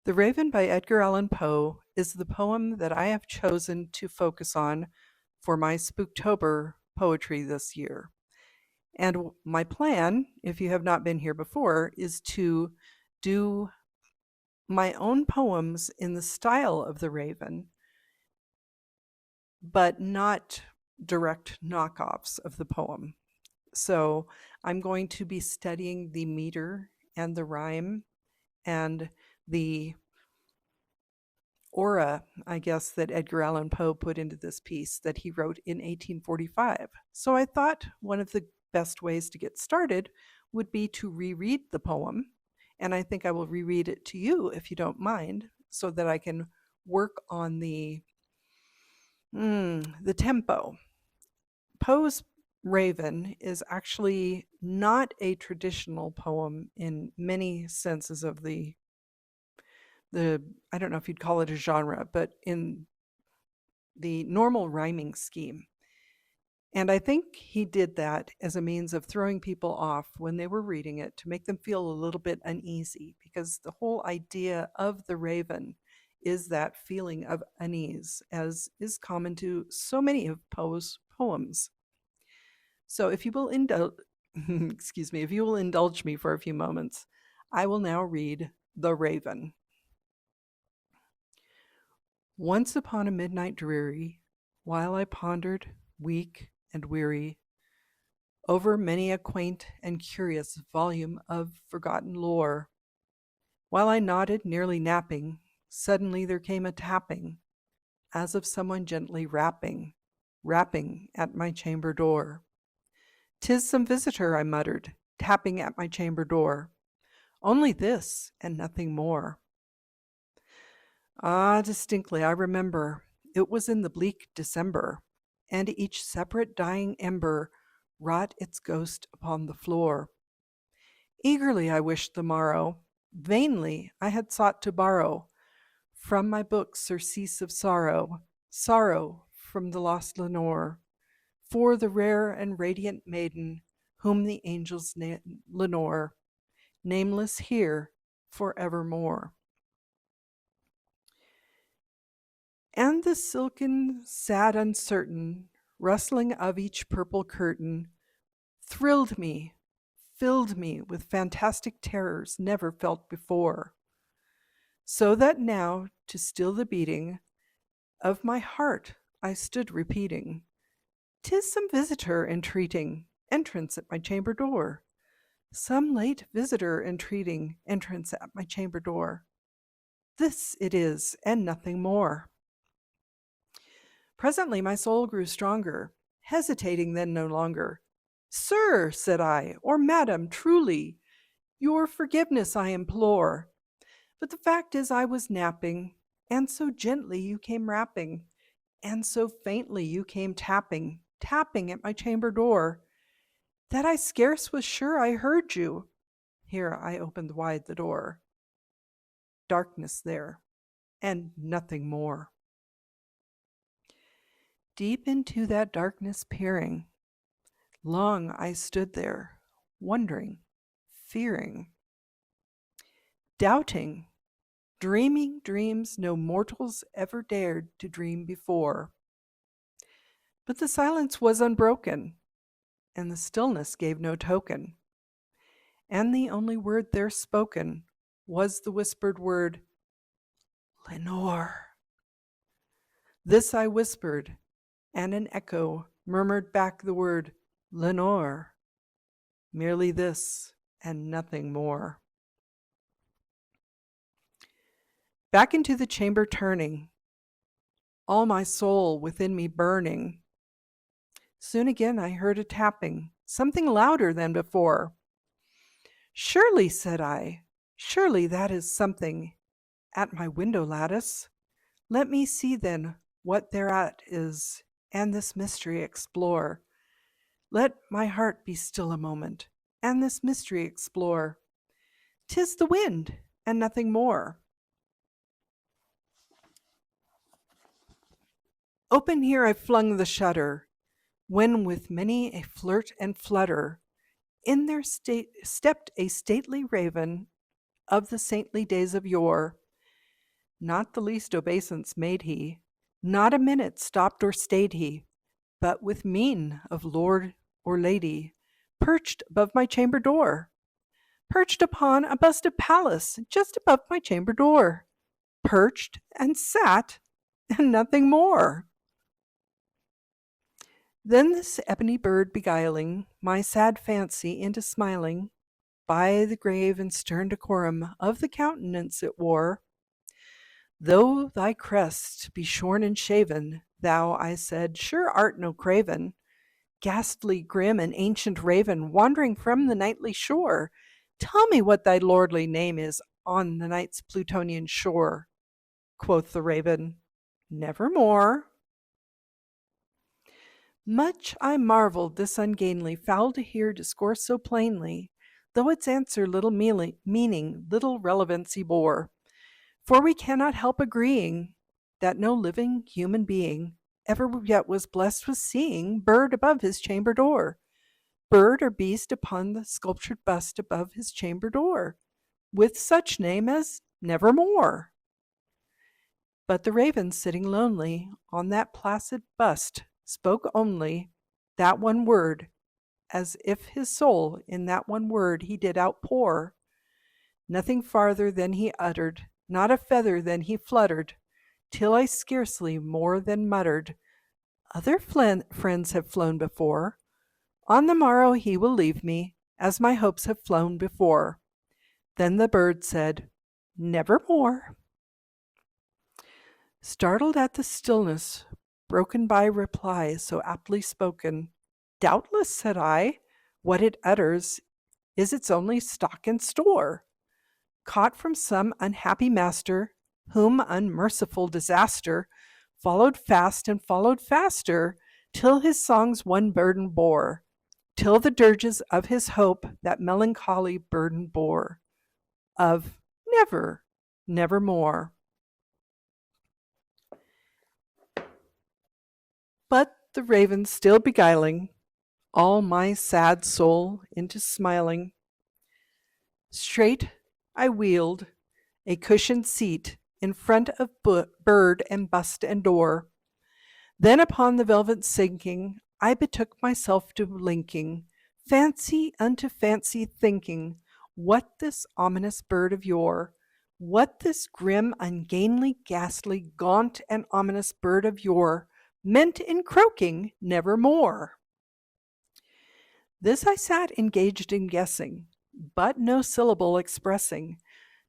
The Raven by Edgar Allan Poe is the poem that I have chosen to focus on for my Spooktober poetry this year. And my plan, if you have not been here before, is to do my own poems in the style of the Raven, but not direct knockoffs of the poem. So I'm going to be studying the meter and the rhyme and the aura, I guess, that Edgar Allan Poe put into this piece that he wrote in 1845. So I thought one of the best ways to get started would be to reread the poem. And I think I will reread it to you if you don't mind, so that I can work on the tempo. Poe's Raven is actually not a traditional poem in many senses of the I don't know if you'd call it a genre, but in the normal rhyming scheme. And I think he did that as a means of throwing people off when they were reading it to make them feel a little bit uneasy, because the whole idea of the raven is that feeling of unease, as is common to so many of Poe's poems. So if you will excuse me, if you will indulge me for a few moments, I will now read The Raven. Once upon a midnight dreary, while I pondered, weak and weary, over many a quaint and curious volume of forgotten lore, while I nodded, nearly napping, suddenly there came a tapping, as of someone gently rapping at my chamber door. "'Tis some visitor," I muttered, tapping at my chamber door. "Only this, and nothing more." Ah, distinctly I remember, it was in the bleak December, and each separate dying ember wrought its ghost upon the floor. Eagerly I wished the morrow, vainly I had sought to borrow from my books surcease of sorrow, sorrow from the lost Lenore, for the rare and radiant maiden whom the angels Lenore, nameless here for evermore. And the silken, sad, uncertain rustling of each purple curtain thrilled me, filled me with fantastic terrors never felt before, so that now, to still the beating of my heart, I stood repeating, "'Tis some visitor entreating entrance at my chamber door, some late visitor entreating entrance at my chamber door. This it is, and nothing more." Presently my soul grew stronger, hesitating then no longer. "Sir," said I, "or madam, truly, your forgiveness I implore. But the fact is I was napping, and so gently you came rapping, and so faintly you came tapping at my chamber door, that I scarce was sure I heard you." Here I opened wide the door. Darkness there, and nothing more. Deep into that darkness peering, long I stood there, wondering, fearing, doubting, dreaming dreams no mortals ever dared to dream before. But the silence was unbroken, and the stillness gave no token, and the only word there spoken was the whispered word, "Lenore." This I whispered, and an echo murmured back the word, "Lenore." Merely this, and nothing more. Back into the chamber turning, all my soul within me burning, soon again I heard a tapping, something louder than before. "Surely," said I, "surely that is something at my window lattice. Let me see then what thereat is, and this mystery explore. Let my heart be still a moment, and this mystery explore. 'Tis the wind, and nothing more." Open here I flung the shutter, when with many a flirt and flutter, in there stepped a stately raven of the saintly days of yore, Not the least obeisance made he, not a minute stopped or stayed he, but with mien of lord or lady, perched above my chamber door, perched upon a bust of Pallas just above my chamber door, perched and sat, and nothing more. Then this ebony bird beguiling my sad fancy into smiling, by the grave and stern decorum of the countenance it wore, though thy crest be shorn and shaven, thou, I said, sure art no craven, ghastly, grim, and ancient raven, wandering from the nightly shore. Tell me what thy lordly name is on the night's Plutonian shore. Quoth the raven, Nevermore. Much I marvelled this ungainly fowl to hear discourse so plainly, though its answer little meaning, little relevancy bore. For we cannot help agreeing that no living human being ever yet was blessed with seeing bird above his chamber door, bird or beast upon the sculptured bust above his chamber door, with such name as Nevermore. But the raven sitting lonely on that placid bust spoke only that one word, as if his soul in that one word he did outpour. Nothing farther than he uttered, not a feather than he fluttered, till I scarcely more than muttered, Other friends have flown before. On the morrow he will leave me, as my hopes have flown before. Then the bird said, Nevermore. Startled at the stillness, broken by reply so aptly spoken, Doubtless, said I, what it utters is its only stock and store, caught from some unhappy master, whom unmerciful disaster followed fast and followed faster, till his songs one burden bore, till the dirges of his hope that melancholy burden bore, of never, nevermore. But the raven still beguiling all my sad soul into smiling, straight I wheeled a cushioned seat in front of bird and bust and door. Then upon the velvet sinking, I betook myself to linking fancy unto fancy, thinking what this ominous bird of yore, what this grim, ungainly, ghastly, gaunt, and ominous bird of yore meant in croaking nevermore. This I sat engaged in guessing, but no syllable expressing,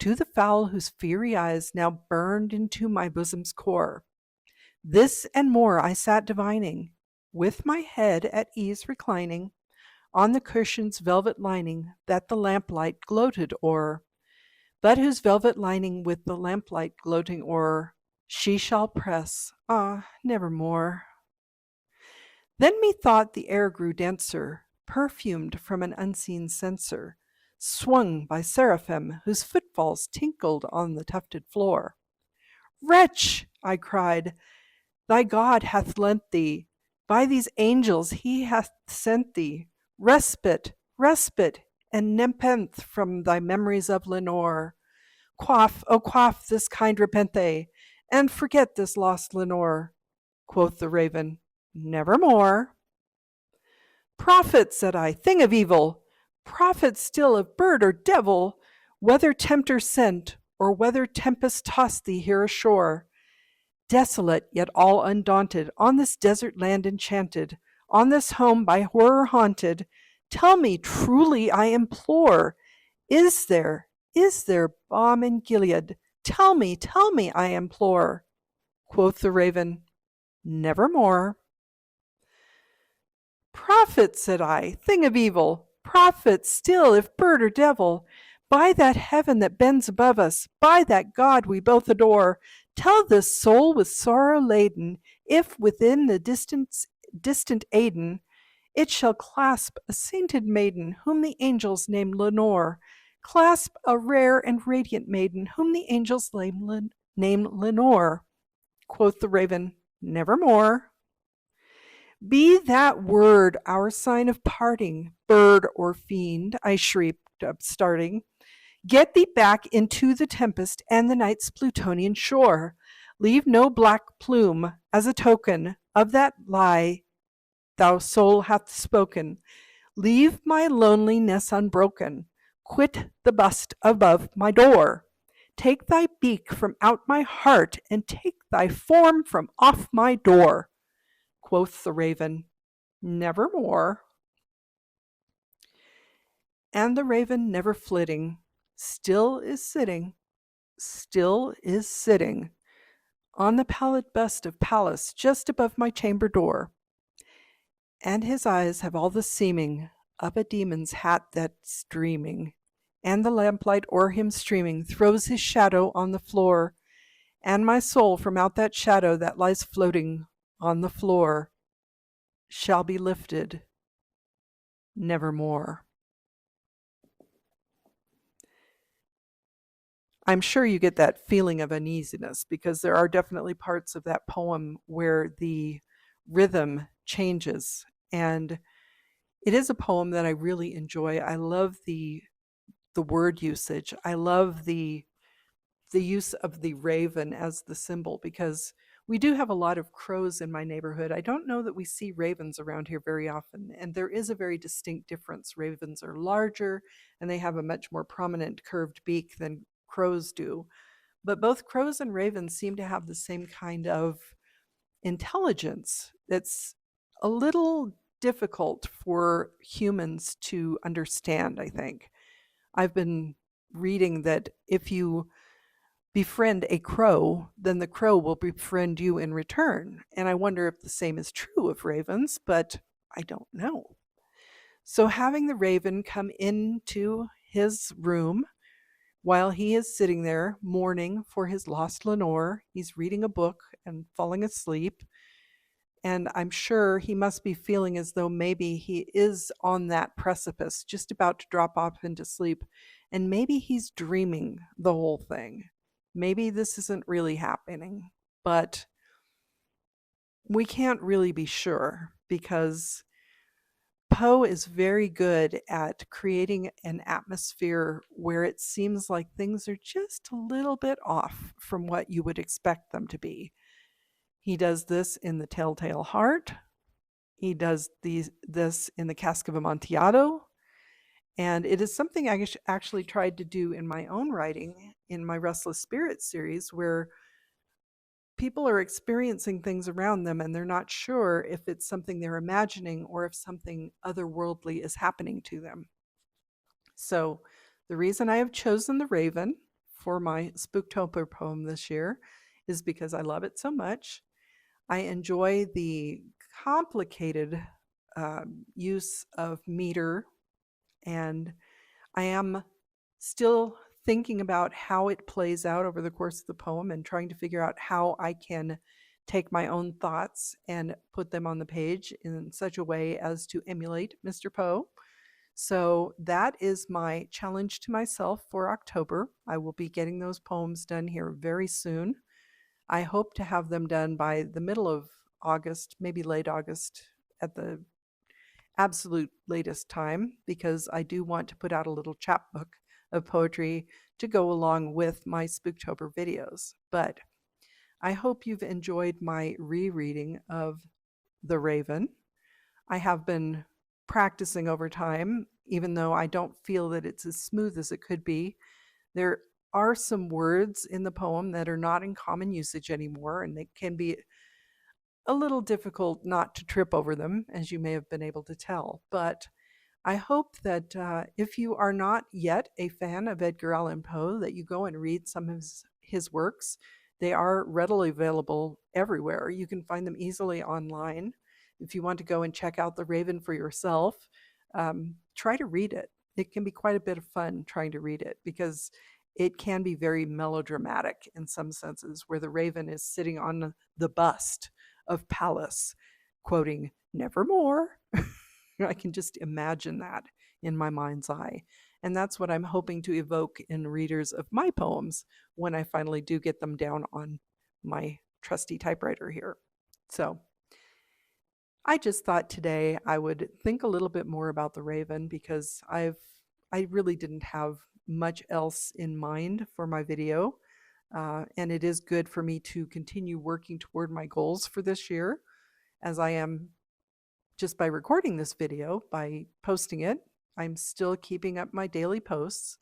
to the fowl whose fiery eyes now burned into my bosom's core. This and more I sat divining, with my head at ease reclining, on the cushion's velvet lining that the lamplight gloated o'er, but whose velvet lining with the lamplight gloating o'er she shall press, nevermore. Then methought the air grew denser, perfumed from an unseen censer, swung by seraphim whose footfalls tinkled on the tufted floor. Wretch, I cried, thy God hath lent thee, by these angels he hath sent thee, respite, respite, and nepenthe from thy memories of Lenore. Quaff, oh quaff this kind repenthe, and forget this lost Lenore. Quoth the raven, Nevermore. Prophet, said I, thing of evil, prophet still of bird or devil, whether tempter sent, or whether tempest tossed thee here ashore, desolate yet all undaunted, on this desert land enchanted, on this home by horror haunted, tell me truly I implore, is there balm in Gilead? Tell me, I implore. Quoth the raven, Nevermore. Prophet, said I, thing of evil, prophet still, if bird or devil, by that heaven that bends above us, by that God we both adore, tell this soul with sorrow laden, if within the distant Aidenn, it shall clasp a sainted maiden, whom the angels name Lenore, clasp a rare and radiant maiden, whom the angels name Lenore. Quoth the raven, Nevermore. Be that word our sign of parting, bird or fiend, I shrieked, upstarting. Get thee back into the tempest and the night's Plutonian shore. Leave no black plume as a token of that lie thou soul hath spoken. Leave my loneliness unbroken. Quit the bust above my door. Take thy beak from out my heart, and take thy form from off my door. Quoth the raven, nevermore. And the raven, never flitting, still is sitting, on the pallid bust of Pallas just above my chamber door. And his eyes have all the seeming of a demon's hat that's dreaming, and the lamplight o'er him streaming throws his shadow on the floor, and my soul from out that shadow that lies floating on the floor shall be lifted nevermore. I'm sure you get that feeling of uneasiness because there are definitely parts of that poem where the rhythm changes, and it is a poem that I really enjoy. I love the word usage. I love the use of the raven as the symbol because we do have a lot of crows in my neighborhood. I don't know that we see ravens around here very often, and there is a very distinct difference. Ravens are larger and they have a much more prominent curved beak than crows do. But both crows and ravens seem to have the same kind of intelligence that's a little difficult for humans to understand, I think. I've been reading that if you befriend a crow, then the crow will befriend you in return. And I wonder if the same is true of ravens, but I don't know. So having the raven come into his room while he is sitting there mourning for his lost Lenore, he's reading a book and falling asleep. And I'm sure he must be feeling as though maybe he is on that precipice, just about to drop off into sleep. And maybe he's dreaming the whole thing. Maybe this isn't really happening, but we can't really be sure because Poe is very good at creating an atmosphere where it seems like things are just a little bit off from what you would expect them to be. He does this in The Telltale Heart. He does this in The Cask of Amontillado. And it is something I actually tried to do in my own writing in my Restless Spirit series, where people are experiencing things around them and they're not sure if it's something they're imagining or if something otherworldly is happening to them. So the reason I have chosen the Raven for my Spooktober poem this year is because I love it so much. I enjoy the complicated use of meter, and I am still thinking about how it plays out over the course of the poem and trying to figure out how I can take my own thoughts and put them on the page in such a way as to emulate Mr. Poe. So that is my challenge to myself for October. I will be getting those poems done here very soon. I hope to have them done by the middle of August, maybe late August at the absolute latest time, because I do want to put out a little chapbook of poetry to go along with my Spooktober videos. But I hope you've enjoyed my rereading of The Raven. I have been practicing over time, even though I don't feel that it's as smooth as it could be. There are some words in the poem that are not in common usage anymore, and they can be a little difficult not to trip over them, as you may have been able to tell. But I hope that if you are not yet a fan of Edgar Allan Poe, that you go and read some of his works. They are readily available everywhere. You can find them easily online. If you want to go and check out The Raven for yourself, try to read it. It can be quite a bit of fun trying to read it because it can be very melodramatic in some senses, where the raven is sitting on the bust of Pallas, quoting, "Nevermore." I can just imagine that in my mind's eye. And that's what I'm hoping to evoke in readers of my poems when I finally do get them down on my trusty typewriter here. So I just thought today I would think a little bit more about the Raven because I really didn't have much else in mind for my video. And it is good for me to continue working toward my goals for this year, as I am just by recording this video, by posting it. I'm still keeping up my daily posts.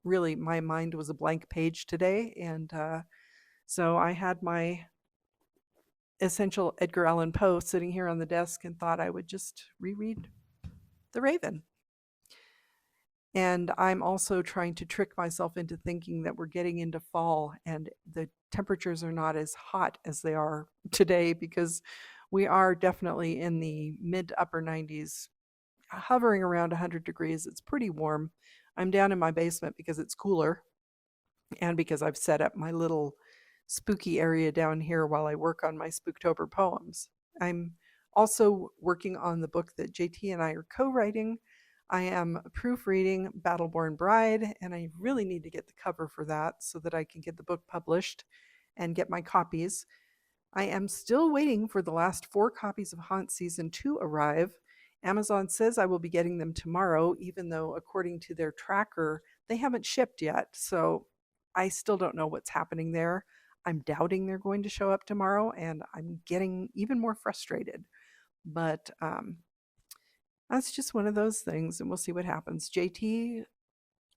Really, my mind was a blank page today, and so I had my essential Edgar Allan Poe sitting here on the desk and thought I would just reread The Raven. And I'm also trying to trick myself into thinking that we're getting into fall and the temperatures are not as hot as they are today, because we are definitely in the mid to upper 90s, hovering around 100 degrees. It's pretty warm. I'm down in my basement because it's cooler and because I've set up my little spooky area down here while I work on my Spooktober poems. I'm also working on the book that JT and I are co-writing. I am proofreading Battleborn Bride, and I really need to get the cover for that so that I can get the book published and get my copies. I am still waiting for the last 4 copies of Haunt Season 2 arrive. Amazon says I will be getting them tomorrow, even though according to their tracker, they haven't shipped yet. So I still don't know what's happening there. I'm doubting they're going to show up tomorrow, and I'm getting even more frustrated. But that's just one of those things, and we'll see what happens. JT,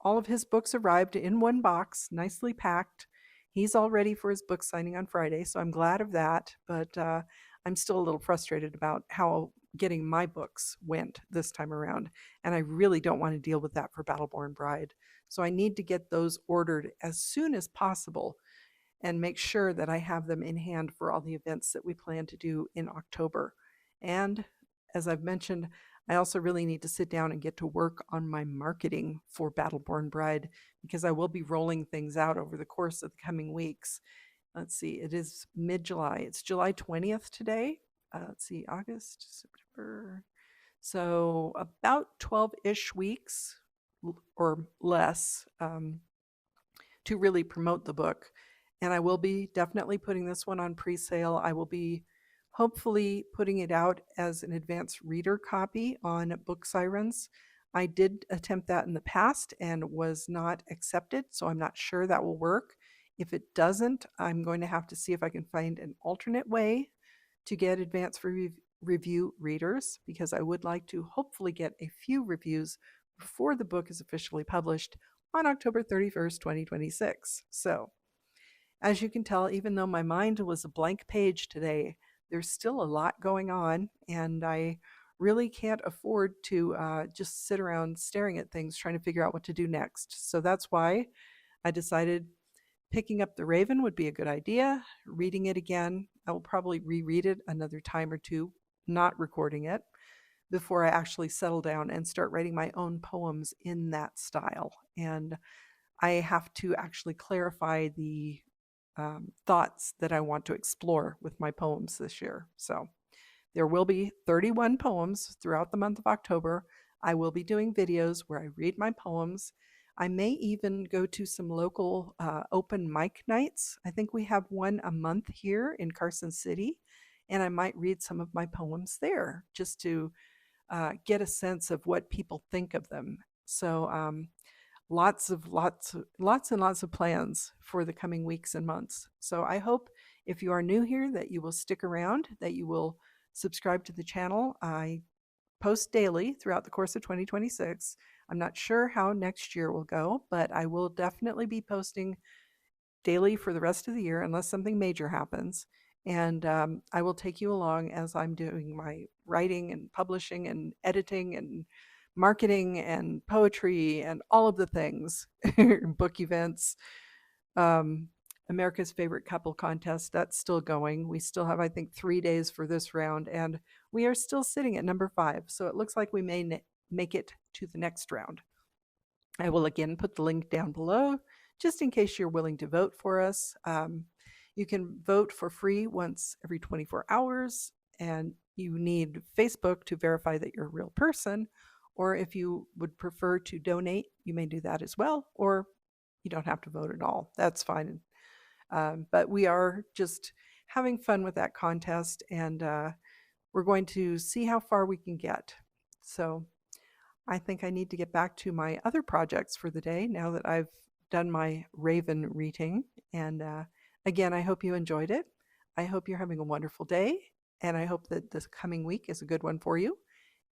all of his books arrived in one box, nicely packed. He's all ready for his book signing on Friday, so I'm glad of that. But I'm still a little frustrated about how getting my books went this time around, and I really don't want to deal with that for Battleborn Bride. So I need to get those ordered as soon as possible and make sure that I have them in hand for all the events that we plan to do in October. And as I've mentioned, I also really need to sit down and get to work on my marketing for Battleborn Bride, because I will be rolling things out over the course of the coming weeks. Let's see, it is mid-July. It's July 20th today. Let's see, August, September. So about 12-ish weeks or less to really promote the book. And I will be definitely putting this one on pre-sale. I will be hopefully putting it out as an advanced reader copy on Book Sirens. I did attempt that in the past and was not accepted, so I'm not sure that will work. If it doesn't, I'm going to have to see if I can find an alternate way to get advanced review readers, because I would like to hopefully get a few reviews before the book is officially published on October 31st, 2026. So, as you can tell, even though my mind was a blank page today, there's still a lot going on, and I really can't afford to just sit around staring at things trying to figure out what to do next. So that's why I decided picking up The Raven would be a good idea. Reading it again, I will probably reread it another time or two, not recording it, before I actually settle down and start writing my own poems in that style. And I have to actually clarify the thoughts that I want to explore with my poems this year. So there will be 31 poems throughout the month of October. I will be doing videos where I read my poems. I may even go to some local open mic nights. I think we have one a month here in Carson City, and I might read some of my poems there just to get a sense of what people think of them. So lots and lots of plans for the coming weeks and months. So I hope if you are new here that you will stick around, that you will subscribe to the channel. I post daily throughout the course of 2026. I'm not sure how next year will go, but I will definitely be posting daily for the rest of the year unless something major happens. And I will take you along as I'm doing my writing and publishing and editing and marketing and poetry and all of the things, book events, um, America's Favorite Couple contest, that's still going. We still have, I think, 3 days for this round, and we are still sitting at number 5. So it looks like we may make it to the next round. I will again put the link down below just in case you're willing to vote for us. You can vote for free once every 24 hours, and you need Facebook to verify that you're a real person. Or if you would prefer to donate, you may do that as well, or you don't have to vote at all. That's fine. But we are just having fun with that contest, and we're going to see how far we can get. So I think I need to get back to my other projects for the day now that I've done my Raven reading. And again, I hope you enjoyed it. I hope you're having a wonderful day. And I hope that this coming week is a good one for you.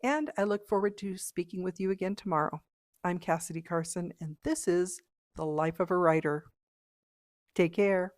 And I look forward to speaking with you again tomorrow. I'm Cassidy Carson, and this is The Life of a Writer. Take care.